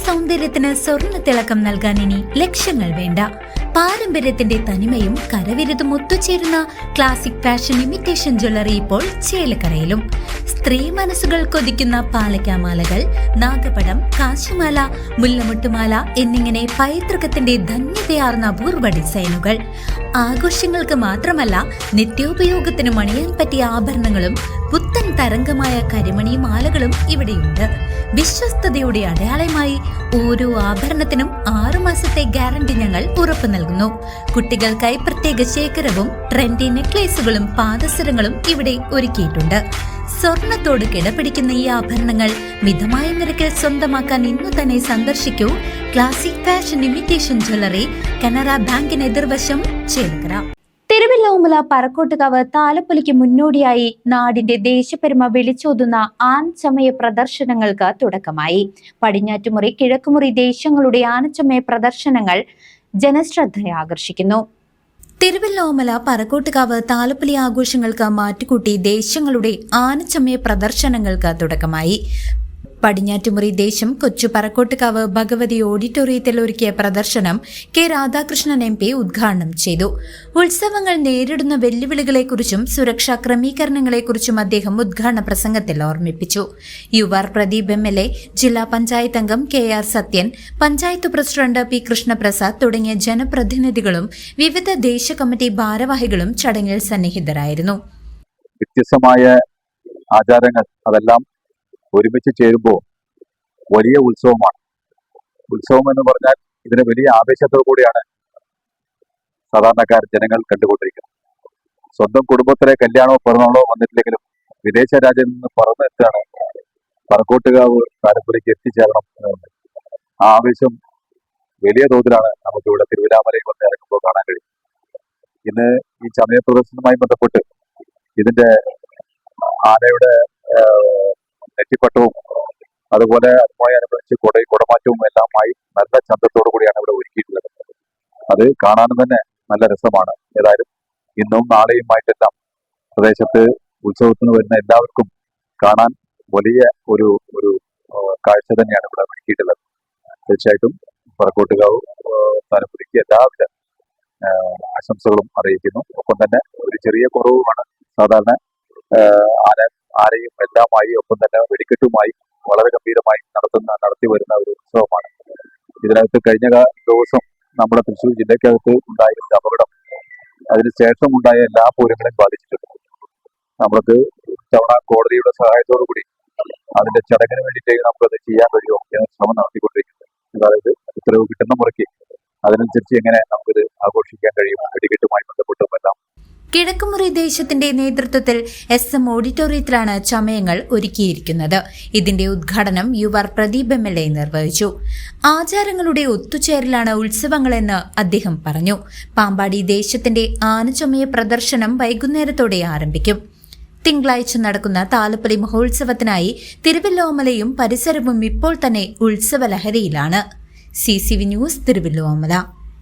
സൗന്ദര്യത്തിന് സ്വർണ്ണ തിളക്കം നൽകാൻ ഇനി ലക്ഷങ്ങൾ വേണ്ട. പാരമ്പര്യത്തിന്റെ തനിമയും കരവിരുതും ഒത്തുചേരുന്ന ക്ലാസിക് ഫാഷൻ ഇമിറ്റേഷൻ ജ്വല്ലറി ഇപ്പോൾ ചേലക്കരയിലും. സ്ത്രീ മനസ്സുകൾ കൊതിക്കുന്ന പാലക്കാമാലകൾ, നാഗപടം, കാശിമാല, മുല്ലമുട്ടുമാല എന്നിങ്ങനെ പൈതൃകത്തിന്റെ ധന്യതയാർന്ന അപൂർവ ഡിസൈനുകൾ. ആഘോഷങ്ങൾക്ക് മാത്രമല്ല, നിത്യോപയോഗത്തിന് മണിയാൻ പറ്റിയ ആഭരണങ്ങളും പുത്തൻ തരംഗമായ കരിമണി മാലകളും ഇവിടെയുണ്ട്. വിശ്വസ്തയുടെ അടയാളമായി ഓരോ ആഭരണത്തിനും 6 മാസത്തെ ഗ്യാരണ്ടി ഞങ്ങൾ ഉറപ്പു നൽകുന്നു. കുട്ടികൾക്കായി പ്രത്യേക ശേഖരവും ട്രെൻഡി നെക്ലേസുകളും പാദസരങ്ങളും ഇവിടെ ഒരുക്കിയിട്ടുണ്ട്. സ്വർണത്തോട് കിടപിടിക്കുന്ന ഈ ആഭരണങ്ങൾ മിതമായ നിരക്കിൽ സ്വന്തമാക്കാൻ ഇന്നു തന്നെ സന്ദർശിക്കൂ classic fashion imitation jewellery, Canara ബാങ്കിന് എതിർവശം, ചേലക്കര. തിരുവല്ലോമല പറക്കോട്ടുകാവ് താലപ്പൊലിക്ക് മുന്നോടിയായി നാടിന്റെ ദേശപ്പെരുമ വിളിച്ചോതുന്ന ആനച്ചമയ പ്രദർശനങ്ങൾക്ക് തുടക്കമായി. പടിഞ്ഞാറ്റുമുറി, കിഴക്കുമുറി ദേശങ്ങളുടെ ആനച്ചമയ പ്രദർശനങ്ങൾ ജനശ്രദ്ധയാകർഷിക്കുന്നു. തിരുവല്ലോമല പറക്കോട്ടുകാവ് താലപ്പൊലി ആഘോഷങ്ങൾക്ക് മാറ്റുകൂട്ടി ദേശങ്ങളുടെ ആനച്ചമയ പ്രദർശനങ്ങൾക്ക് തുടക്കമായി. പടിഞ്ഞാറ്റുമുറി ദേശം കൊച്ചു പറക്കോട്ടുകാവ് ഭഗവതി ഓഡിറ്റോറിയത്തിൽ ഒരുക്കിയ പ്രദർശനം കെ രാധാകൃഷ്ണൻ MP ഉദ്ഘാടനം ചെയ്തു. ഉത്സവങ്ങൾ നേരിടുന്ന വെല്ലുവിളികളെക്കുറിച്ചും സുരക്ഷാ ക്രമീകരണങ്ങളെക്കുറിച്ചും അദ്ദേഹം ഉദ്ഘാടന പ്രസംഗത്തിൽ ഓർമ്മിപ്പിച്ചു. യുവാർ പ്രദീപ് MLA, ജില്ലാ പഞ്ചായത്ത് അംഗം KR Sathyan, panchayat president P Krishnaprasad തുടങ്ങിയ ജനപ്രതിനിധികളും വിവിധ ദേശ കമ്മിറ്റി ഭാരവാഹികളും ചടങ്ങിൽ സന്നിഹിതരായിരുന്നു. വ്യത്യസ്തമായ ആചാരങ്ങൾ അതെല്ലാം ഒരുമിച്ച് ചേരുമ്പോൾ വലിയ ഉത്സവമാണ്. ഉത്സവം എന്ന് പറഞ്ഞാൽ ഇതിന് വലിയ ആവേശത്തോടു കൂടിയാണ് സാധാരണക്കാർ ജനങ്ങൾ കണ്ടുകൊണ്ടിരിക്കുന്നത്. സ്വന്തം കുടുംബത്തിലെ കല്യാണമോ പിറന്നാളോ വന്നിട്ടില്ലെങ്കിലും വിദേശ രാജ്യത്ത് നിന്ന് പറന്നെത്താണ് പറക്കോട്ടുകാവ് താലപ്പൊലിക്ക് എത്തിച്ചേരണം എന്നുണ്ട്. ആ ആവേശം വലിയ തോതിലാണ് നമുക്കിവിടെ തിരുവിലാമലയിൽ വന്ന് ഇറങ്ങുമ്പോൾ കാണാൻ കഴിയും. ഇന്ന് ഈ ചമയ പ്രദർശനവുമായി ബന്ധപ്പെട്ട് ഇതിന്റെ ആനയുടെ നെറ്റിപ്പട്ടവും അതുപോലെ അതുമായി അനുബന്ധിച്ച് കുടമാറ്റവും എല്ലാമായി നല്ല ചന്തത്തോടു കൂടിയാണ് ഇവിടെ ഒരുക്കിയിട്ടുള്ളത്. അത് കാണാനും തന്നെ നല്ല രസമാണ്. ഏതായാലും ഇന്നും നാളെയുമായിട്ടെല്ലാം പ്രദേശത്ത് ഉത്സവത്തിന് വരുന്ന എല്ലാവർക്കും കാണാൻ വലിയ ഒരു കാഴ്ച തന്നെയാണ് ഇവിടെ ഒരുക്കിയിട്ടുള്ളത്. തീർച്ചയായിട്ടും പറക്കോട്ടുകാവ് താലപ്പൊലിക്ക് എല്ലാവിധ ആശംസകളും അറിയിക്കുന്നു. ഒപ്പം തന്നെ ഒരു ചെറിയ കുറവുമാണ് സാധാരണ ആനയും എല്ലാമായി ഒപ്പം തന്നെ വെടിക്കെട്ടുമായി വളരെ ഗംഭീരമായി നടത്തി വരുന്ന ഒരു ഉത്സവമാണ്. ഇതിനകത്ത് കഴിഞ്ഞ ദിവസം നമ്മുടെ തൃശ്ശൂർ ജില്ലക്കകത്ത് ഉണ്ടായിരുന്ന അപകടം അതിനുശേഷം ഉണ്ടായ എല്ലാ പൂരങ്ങളെയും ബാധിച്ചിട്ടുണ്ട്. നമ്മൾക്ക് തവണ കോടതിയുടെ സഹായത്തോടു കൂടി അതിന്റെ ചടങ്ങിന് വേണ്ടിയിട്ട് നമുക്കത് ചെയ്യാൻ കഴിയുമോ എന്ന ശ്രമം നടത്തിക്കൊണ്ടിരിക്കുന്നത്. അതായത് ഉത്തരവ് കിട്ടുന്ന മുറയ്ക്ക് അതിനനുസരിച്ച് എങ്ങനെ നമുക്കിത് ആഘോഷിക്കാൻ കഴിയും വെടിക്കെട്ടുമായി ബന്ധപ്പെട്ടും എല്ലാം. കിഴക്കുമുറി ദേശത്തിന്റെ നേതൃത്വത്തിൽ SM ഓഡിറ്റോറിയത്തിലാണ് ചമയങ്ങൾ ഒരുക്കിയിരിക്കുന്നത്. ഇതിന്റെ ഉദ്ഘാടനം യുവാർ പ്രദീപ് MLA നിർവഹിച്ചു. ആചാരങ്ങളുടെ ഒത്തുചേരലാണ് ഉത്സവങ്ങളെന്ന് അദ്ദേഹം പറഞ്ഞു. പാമ്പാടി ദേശത്തിന്റെ ആനച്ചമയ പ്രദർശനം വൈകുന്നേരത്തോടെ ആരംഭിക്കും. തിങ്കളാഴ്ച നടക്കുന്ന താലപ്പൊലി മഹോത്സവത്തിനായി തിരുവല്ലോമലയും പരിസരവും ഇപ്പോൾ തന്നെ ഉത്സവ ലഹരിയിലാണ്. CCV news, Thiruvilwamala.